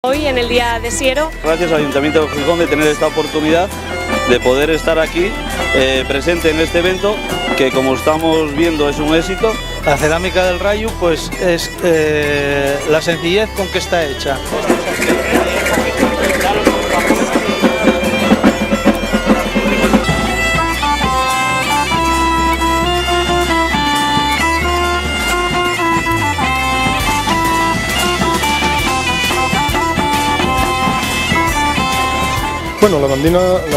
Hoy en el Día de Siero. Gracias al Ayuntamiento de Gijón de tener esta oportunidad de poder estar aquí presente en este evento que, como estamos viendo, es un éxito. La cerámica del Rayo pues es la sencillez con que está hecha. Bueno, la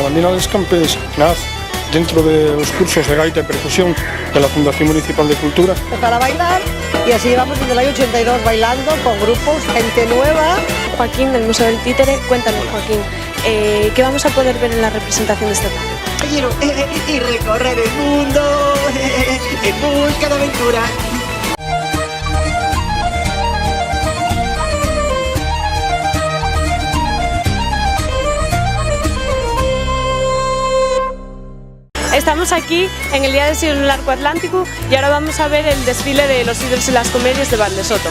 bandina de Escampes nace dentro de los cursos de gaita y percusión de la Fundación Municipal de Cultura. Para bailar, y así llevamos desde el año 82 bailando con grupos, gente nueva. Joaquín, del Museo del Títere, cuéntanos, Joaquín, ¿qué vamos a poder ver en la representación de esta tarde? Quiero y recorrer el mundo en busca de aventura. Estamos aquí en el Día de Siero en el Arco Atlántico y ahora vamos a ver el desfile de los ídolos y las comedias de Valdesoto.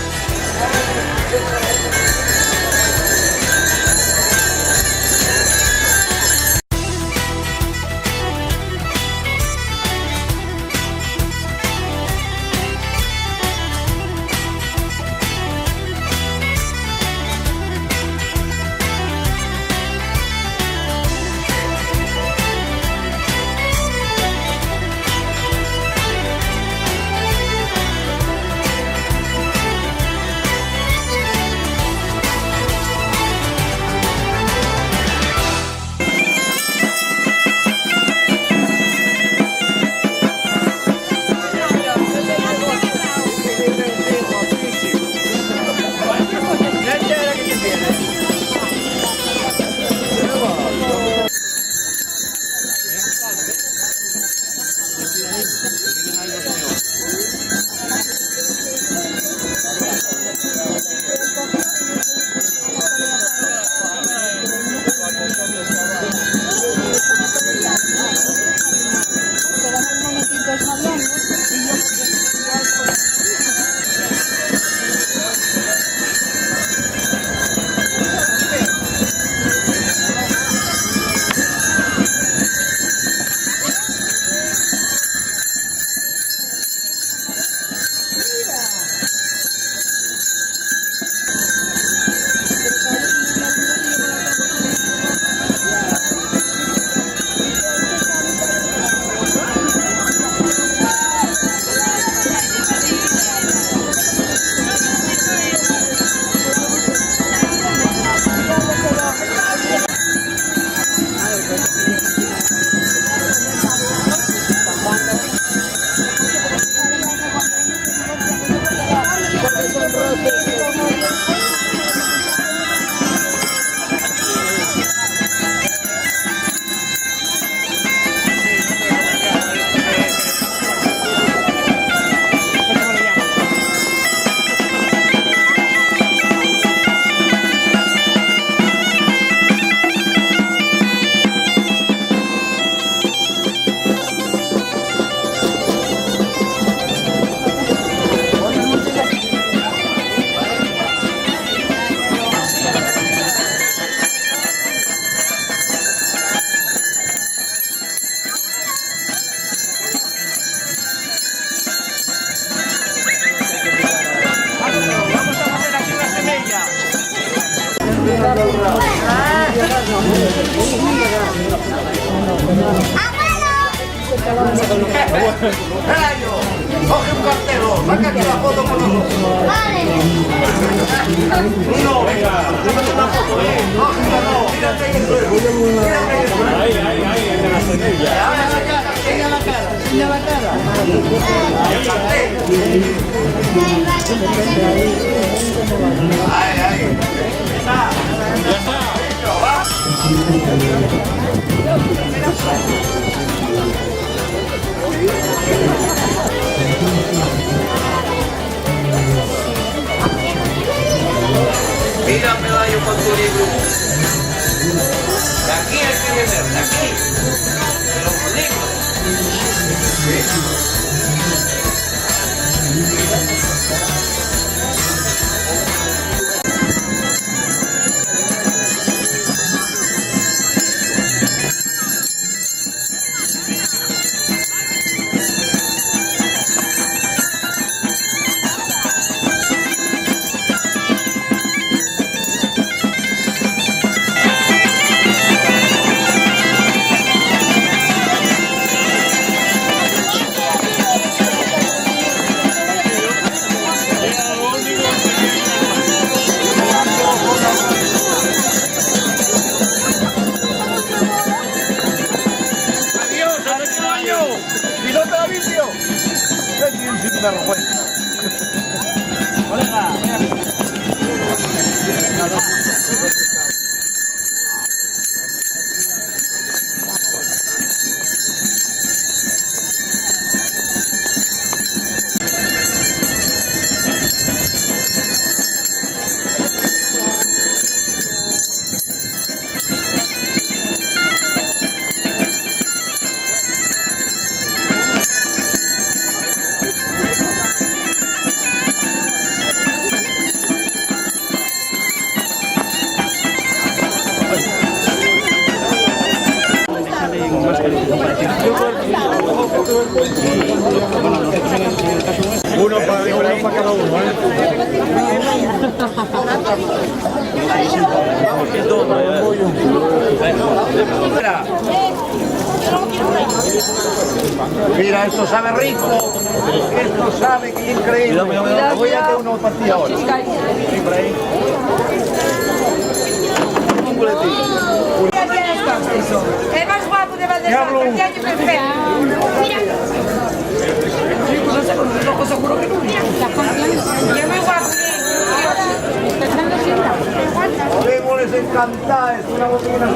Coge un cartero, sácate la foto con nosotros. Vale. Uno, venga, sácate una foto, Coge, mírate ahí el suelo. Ahí, en la semilla. Ahora la cara, enseña la cara, enseña la cara. El cartel. Ahí. Ya está. Mira, Pelayo, con tu libro. De aquí hay que beber, de aquí. De los libros. Uno para cada uno, Mira, esto sabe rico, esto sabe que es increíble. Voy a hacer una partida ahora. Un boletín. Es más guapo de Valdesal, porque hay perfecto. Chicos, no sé, con los ojos seguro que no. Y es muy guapo. Luego les encanta, es una botella.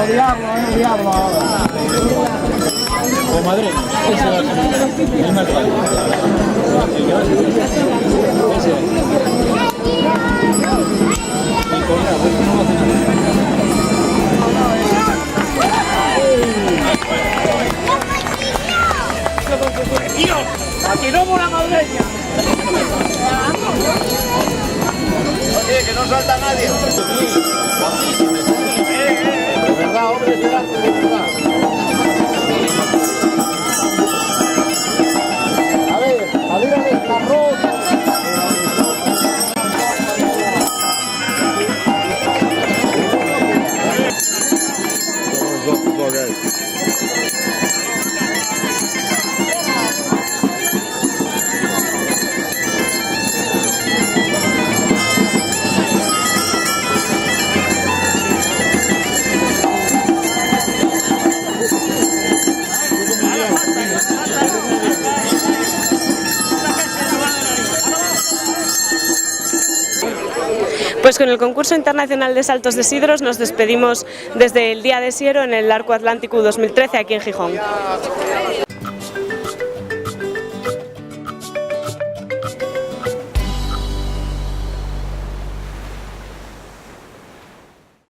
El diablo ahora. De Madrid. Ese va a ser el más grande. El que va a ser ese. El colgado, este no va a hacer nada. Aquí no mola madreña. Oye, que no salta nadie. De verdad, hombre, de verdad. A ver, arriba del carro. Pues con el concurso internacional de saltos de sidros nos despedimos desde el Día de Siero en el Arco Atlántico 2013 aquí en Gijón.